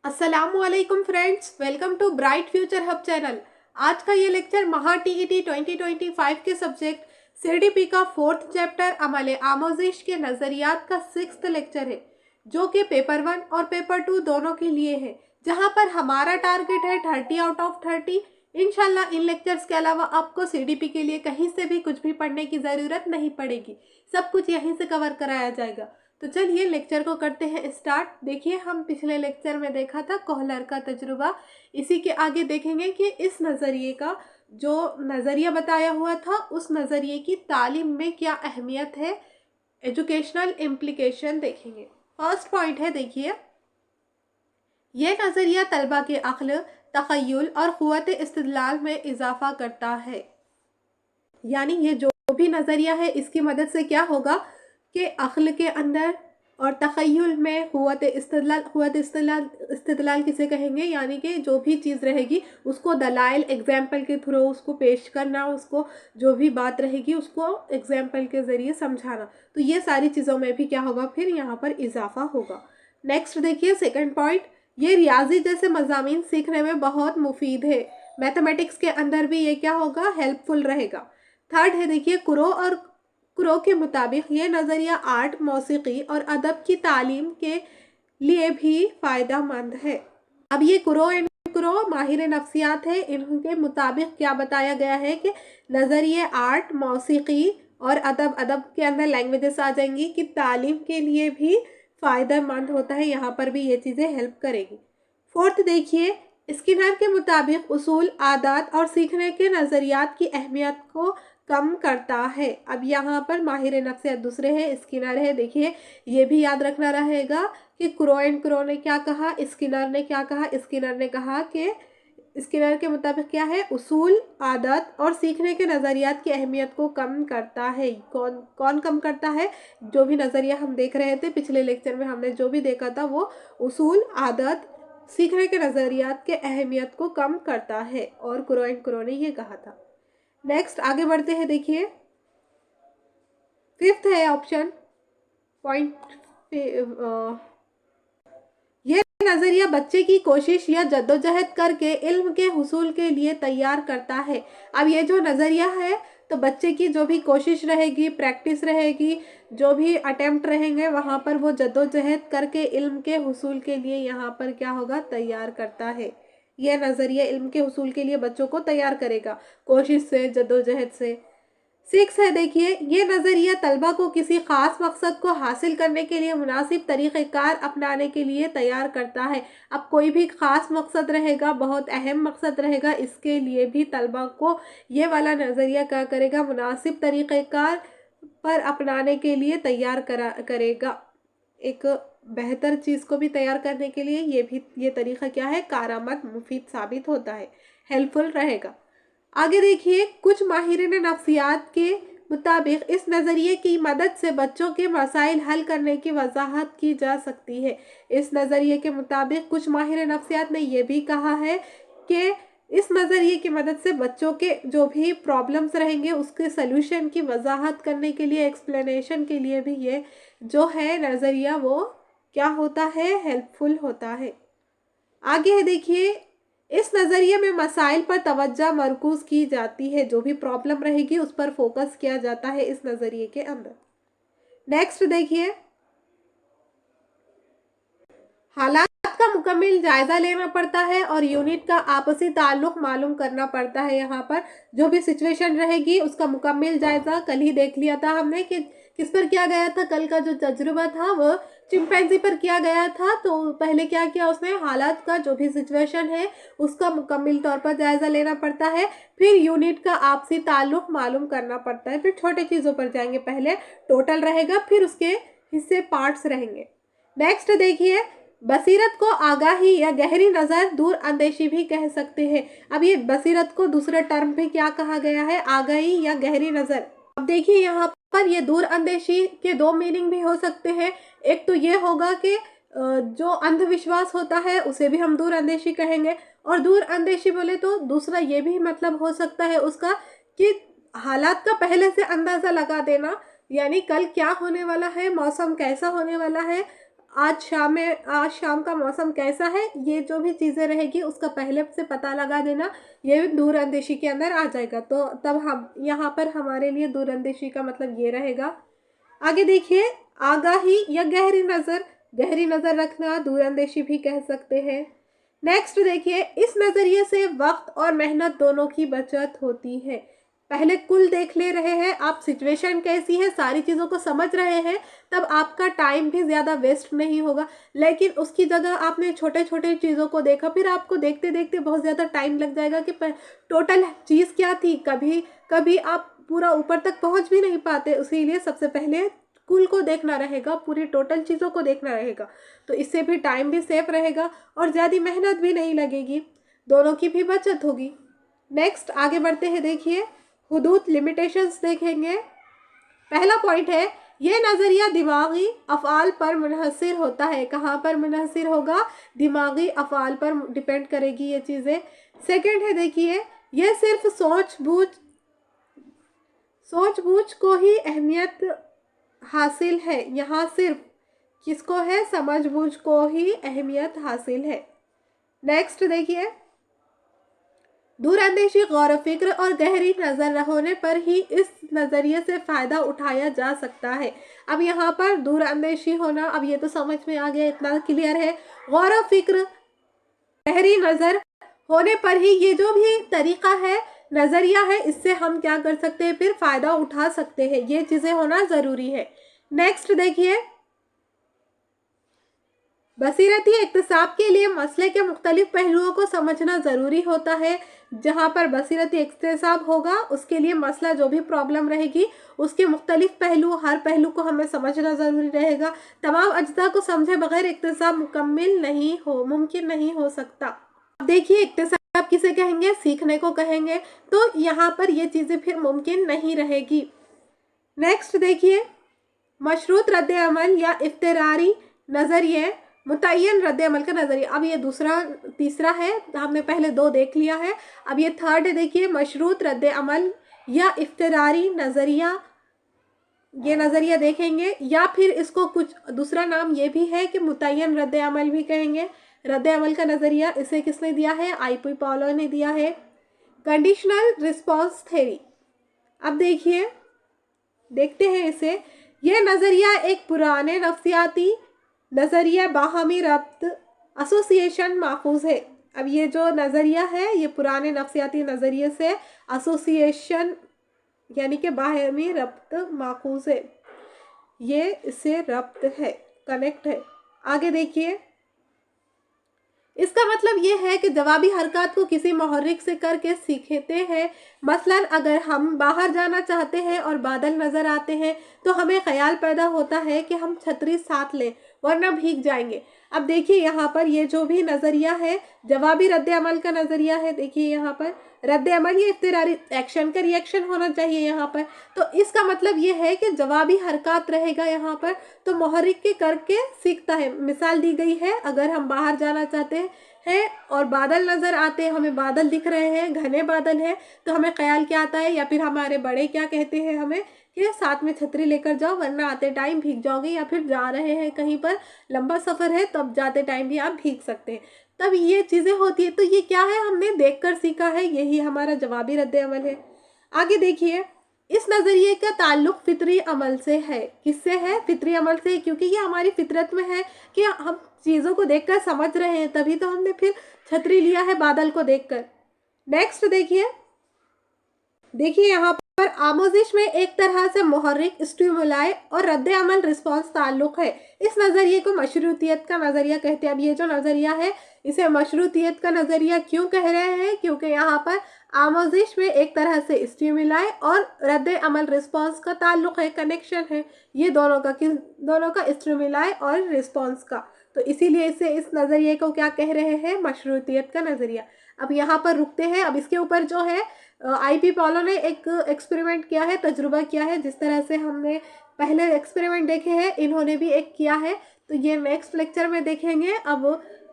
असलकुम friends, welcome to bright future hub channel. आज का ये लेक्चर महा टीईटी 2025 के सब्जेक्ट सीडीपी का 4th चैप्टर अमल आमोजिश के नज़रियात का 6th लेक्चर है, जो कि पेपर 1 और पेपर 2 दोनों के लिए है, जहां पर हमारा टारगेट है 30 आउट ऑफ 30। इंशाल्लाह इन लेक्चर्स के अलावा आपको सीडीपी के लिए कहीं से भी कुछ भी पढ़ने की ज़रूरत नहीं पड़ेगी, सब कुछ यहीं से कवर कराया जाएगा। तो चलिए लेक्चर को करते हैं स्टार्ट। देखिए, हम पिछले लेक्चर में देखा था कोहलर का तजुर्बा। इसी के आगे देखेंगे कि इस नज़रिए का जो नज़रिया बताया हुआ था, उस नज़रिए की तालीम में क्या अहमियत है, एजुकेशनल इम्प्लीकेशन देखेंगे। फर्स्ट पॉइंट है, देखिए, यह नज़रिया तलबा के अक्ल, तख़य्युल और क़ुव्वत इस्तिदलाल में इजाफ़ा करता है। यानी ये जो भी नज़रिया है, इसकी मदद से क्या होगा कि अक्ल के अंदर और तख़य्युल में क़ुव्वत इस्तिदलाल किसे कहेंगे, यानी कि जो भी चीज़ रहेगी उसको दलाइल एग्जाम्पल के थ्रू उसको पेश करना, उसको जो भी बात रहेगी उसको एग्जाम्पल के ज़रिए समझाना। तो ये सारी चीज़ों में भी क्या होगा, फिर यहाँ पर इजाफा होगा। नेक्स्ट देखिए, सेकंड पॉइंट, ये रियाजी जैसे मज़ामीन सीखने में बहुत मुफीद है। मैथमेटिक्स के अंदर भी ये क्या होगा, हेल्पफुल रहेगा। थर्ड है, देखिए, कुरो के मुताबिक ये नज़रिया आर्ट, मौसीकी और अदब की तालीम के लिए भी फ़ायदा मंद है। अब ये कुरो एंड कुरो माहिर नफ्सियात है, इनके मुताबिक क्या बताया गया है कि नज़रिए आर्ट, मौसीकी और अदब के अंदर लैंग्वेजेस आ जाएंगी कि तालीम के लिए भी फ़ायदेमंद होता है, यहाँ पर भी ये चीज़ें हेल्प करेगी। फोर्थ देखिए, स्किनर के मुताबिक उसूल, आदात और सीखने के नज़रियात की अहमियत को कम करता है। अब यहाँ पर माहिर नफ्सियात दूसरे हैं, स्किनर है। देखिए, ये भी याद रखना रहेगा कि क्रो एंड क्रो ने क्या कहा, स्किनर ने क्या कहा। स्किनर ने कहा कि स्किनर के मुताबिक क्या है, उसूल, आदत और सीखने के नज़रियात की अहमियत को कम करता है। कौन कौन कम करता है? जो भी नज़रिया हम देख रहे थे पिछले लेक्चर में, हमने जो भी देखा था वो उसूल, आदत, सीखने के नज़रियात के अहमियत को कम करता है, और क्रो एंड क्रो ने ये कहा था। नेक्स्ट आगे बढ़ते हैं। देखिए, फिफ्थ है ऑप्शन पॉइंट, यह नज़रिया बच्चे की कोशिश या जद्दोजहद करके इल्म के हुसूल के लिए तैयार करता है। अब ये जो नज़रिया है, तो बच्चे की जो भी कोशिश रहेगी, प्रैक्टिस रहेगी, जो भी अटेम्प्ट रहेंगे, वहाँ पर वो जद्दोजहद करके इल्म के हुसूल के लिए यहाँ पर क्या होगा, तैयार करता है। यह नज़रिया इल्म के हुसूल के लिए बच्चों को तैयार करेगा, कोशिश से, जद्दोजहद से। 6 है, देखिए, ये नज़रिया तलबा को किसी ख़ास मकसद को हासिल करने के लिए मुनासिब तरीक़ेकार अपनाने के लिए तैयार करता है। अब कोई भी ख़ास मकसद रहेगा, बहुत अहम मकसद रहेगा, इसके लिए भी तलबा को ये वाला नज़रिया क्या करेगा, मुनासिब तरीक़ेकार पर अपनाने के लिए तैयार करेगा। एक बेहतर चीज़ को भी तैयार करने के लिए ये तरीक़ा क्या है, कारआमद, मुफीद साबित होता है, हेल्पफुल रहेगा। आगे देखिए, कुछ माहिरीन नफ्सियात के मुताबिक इस नज़रिए की मदद से बच्चों के मसाइल हल करने की वजाहत की जा सकती है। इस नज़रिए के मुताबिक कुछ माहिर नफ्सियात ने यह भी कहा है कि इस नज़रिए की मदद से बच्चों के जो भी प्रॉब्लम्स रहेंगे उसके सल्यूशन की वजाहत करने के लिए, एक्सप्लेनेशन के लिए भी ये जो है नज़रिया वो क्या होता है, हेल्पफुल होता है। आगे है, देखिए, इस नज़रिए में मसाइल पर तवज्जो मरकूज की जाती है, जो भी प्रॉब्लम रहेगी उस पर फोकस किया जाता है इस नज़रिए के अंदर। नेक्स्ट देखिए, हालात का मुकम्मल जायज़ा लेना पड़ता है और यूनिट का आपसी ताल्लुक़ मालूम करना पड़ता है। यहाँ पर जो भी सिचुएशन रहेगी उसका मुकम्मल जायज़ा कल ही देख लिया था हमने कि किस पर किया गया था। कल का जो तजुर्बा था वो चिंपैंजी पर किया गया था। तो पहले क्या किया उसने, हालात का जो भी सिचुएशन है उसका मुकम्मल तौर पर जायज़ा लेना पड़ता है, फिर यूनिट का आपसी ताल्लुक़ मालूम करना पड़ता है, फिर छोटे चीज़ों पर जाएंगे। पहले टोटल रहेगा, फिर उसके हिस्से, पार्ट्स रहेंगे। नेक्स्ट देखिए, बसीरत को आगाही या गहरी नज़र, दूर अंदेशी भी कह सकते हैं। अब ये बसीरत को दूसरे टर्म पे क्या कहा गया है, आगाही या गहरी नज़र। अब देखिए, यहाँ पर ये दूर अंदेशी के दो मीनिंग भी हो सकते हैं। एक तो ये होगा कि जो अंधविश्वास होता है उसे भी हम दूर अंदेशी कहेंगे, और दूर अंदेशी बोले तो दूसरा ये भी मतलब हो सकता है उसका कि हालात का पहले से अंदाज़ा लगा देना, यानी कल क्या होने वाला है, मौसम कैसा होने वाला है, आज शाम का मौसम कैसा है, ये जो भी चीज़ें रहेगी उसका पहले से पता लगा देना, ये दूरअंदेशी के अंदर आ जाएगा। तो तब हम यहाँ पर हमारे लिए दूरअंदेशी का मतलब ये रहेगा। आगे देखिए, आगाही या गहरी नज़र रखना दूरअंदेशी भी कह सकते हैं। नेक्स्ट देखिए, इस नज़रिए से वक्त और मेहनत दोनों की बचत होती है। पहले कुल देख ले रहे हैं आप, सिचुएशन कैसी है, सारी चीज़ों को समझ रहे हैं, तब आपका टाइम भी ज़्यादा वेस्ट नहीं होगा। लेकिन उसकी जगह आपने छोटे छोटे चीज़ों को देखा, फिर आपको देखते देखते बहुत ज़्यादा टाइम लग जाएगा कि टोटल चीज़ क्या थी, कभी कभी आप पूरा ऊपर तक पहुंच भी नहीं पाते। इसीलिए सबसे पहले कुल को देखना रहेगा, पूरी टोटल चीज़ों को देखना रहेगा, तो इससे भी टाइम भी सेफ रहेगा और ज़्यादा मेहनत भी नहीं लगेगी, दोनों की भी बचत होगी। नेक्स्ट आगे बढ़ते हैं, देखिए हुदूद लिमिटेशंस देखेंगे। पहला पॉइंट है, ये नज़रिया दिमागी अफ़आल पर मुनहसर होता है। कहाँ पर मुनहसर होगा? दिमागी अफ़आल पर डिपेंड करेगी ये चीज़ें। सेकंड है, देखिए यह सिर्फ सोच बूझ को ही अहमियत हासिल है। यहाँ सिर्फ किसको है? समझ बूझ को ही अहमियत हासिल है। नेक्स्ट देखिए, दूरअंदेशी, गौर फिक्र और गहरी नज़र होने पर ही इस नज़रिए से फ़ायदा उठाया जा सकता है। अब यहाँ पर दूरअंदेशी होना, अब ये तो समझ में आ गया, इतना क्लियर है। गौर फिक्र, गहरी नज़र होने पर ही ये जो भी तरीका है, नज़रिया है, इससे हम क्या कर सकते हैं? फिर फ़ायदा उठा सकते हैं। ये चीज़ें होना ज़रूरी है। नेक्स्ट देखिए, बसीरती इक्तिसाब के लिए मसले के मुख्तलिफ पहलुओं को समझना ज़रूरी होता है। जहाँ पर बसीरती इक्तिसाब होगा, उसके लिए मसला जो भी प्रॉब्लम रहेगी, उसके मुख्तलिफ पहलू, हर पहलू को हमें समझना ज़रूरी रहेगा। तमाम अज्जा को समझे बगैर इक्तिसाब मुमकिन नहीं हो सकता। अब देखिए, इक्तिसाब किसे कहेंगे? सीखने को कहेंगे। तो यहाँ पर ये चीज़ें फिर मुमकिन नहीं रहेगी। नेक्स्ट देखिए, मशरूत रद्द अमल या इफ्तिरारी नज़रिए, मुतय्यन रद्द अमल का नज़रिया। अब ये तीसरा है, हमने पहले दो देख लिया है, अब ये थर्ड है। देखिए, मशरूत रद्द अमल या इफ्तिरारी नज़रिया, ये नज़रिया देखेंगे, या फिर इसको कुछ दूसरा नाम ये भी है कि मुतय्यन रद्द अमल भी कहेंगे। रद्द अमल का नज़रिया, इसे किसने दिया है? आई.पी. पॉलो ने दिया है। कंडीशनल रिस्पॉन्स थ्योरी, अब देखिए, देखते हैं इसे। यह नज़रिया एक पुराने नफ्सियाती नज़रिया बाहमी रब्त एसोसिएशन माखूज है। अब ये जो नज़रिया है, ये पुराने नफ्सियाती नज़रिए से एसोसिएशन यानी कि बाहमी रब्त माखूज है, ये इससे रब्त है, कनेक्ट है। आगे देखिए, इसका मतलब ये है कि जवाबी हरकत को किसी मुहर्रिक से करके सीखते हैं। मसलन अगर हम बाहर जाना चाहते हैं और बादल नज़र आते हैं, तो हमें ख्याल पैदा होता है कि हम छतरी साथ लें वरना भीग जाएंगे। अब देखिए, यहाँ पर ये जो भी नज़रिया है, जवाबी रद्द अमल का नज़रिया है। देखिए यहाँ पर रद्द अमल, ये इफ्तिरारी एक्शन का रिएक्शन होना चाहिए यहाँ पर। तो इसका मतलब ये है कि जवाबी हरकत रहेगा यहाँ पर, तो मुहर्रिक के करके सीखता है। मिसाल दी गई है, अगर हम बाहर जाना चाहते हैं और बादल नज़र आते हैं, हमें बादल दिख रहे हैं, घने बादल हैं, तो हमें ख्याल क्या आता है, या फिर हमारे बड़े क्या कहते हैं हमें कि साथ में छतरी लेकर जाओ वरना आते टाइम भीग जाओगे, या फिर जा रहे हैं कहीं पर, लंबा सफ़र है, तब जाते टाइम भी आप भीग सकते हैं। तब ये चीज़ें होती है। तो ये क्या है? हमने देखकर सीखा है, यही हमारा जवाबी रद्द अमल है। आगे देखिए, इस नज़रिए का ताल्लुक फितरी अमल से है। किससे है? फितरी अमल से, क्योंकि ये हमारी फितरत में है कि हम चीज़ों को देखकर समझ रहे हैं, तभी तो हमने फिर छतरी लिया है बादल को देखकर। नेक्स्ट देखिए यहाँ पर आमोजिश में एक तरह से मुहर्रिक, स्टिमुलाई और रद्द अमल रिस्पॉन्स ताल्लुक है। इस नज़रिए को मशरूतियत का नज़रिया कहते हैं। अब ये जो नज़रिया है, इसे मशरूतियत का नज़रिया क्यों कह रहे हैं? क्योंकि यहाँ पर आमोजिश में एक तरह से स्टिमुलाई और रद्द अमल रिस्पॉन्स का ताल्लुक है, कनेक्शन है, ये दोनों का स्टिमुलाई और रिस्पॉन्स का। तो इसीलिए इसे इस नज़रिए को क्या कह रहे हैं? मशरूतियत का नज़रिया। अब यहाँ पर रुकते हैं। अब इसके ऊपर जो है आई.पी. पॉलो ने एक एक्सपेरिमेंट किया है, तजुर्बा किया है। जिस तरह से हमने पहले एक्सपेरिमेंट देखे हैं, इन्होंने भी एक किया है, तो ये नेक्स्ट लेक्चर में देखेंगे। अब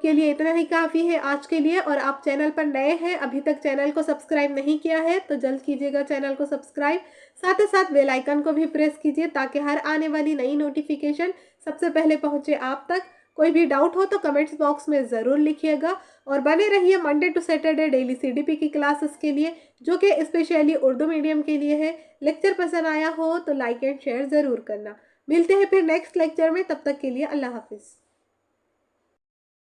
के लिए इतना ही काफ़ी है आज के लिए। और आप चैनल पर नए हैं, अभी तक चैनल को सब्सक्राइब नहीं किया है तो जल्द कीजिएगा चैनल को सब्सक्राइब। साथ ही साथ बेल आइकन को भी प्रेस कीजिए ताकि हर आने वाली नई नोटिफिकेशन सबसे पहले पहुंचे आप तक। कोई भी डाउट हो तो कमेंट्स बॉक्स में ज़रूर लिखिएगा। और बने रहिए Monday to Saturday daily CDP की क्लासेस के लिए, जो कि स्पेशली उर्दू मीडियम के लिए है। लेक्चर पसंद आया हो तो लाइक एंड शेयर ज़रूर करना। मिलते हैं फिर नेक्स्ट लेक्चर में, तब तक के लिए अल्लाह हाफिज़।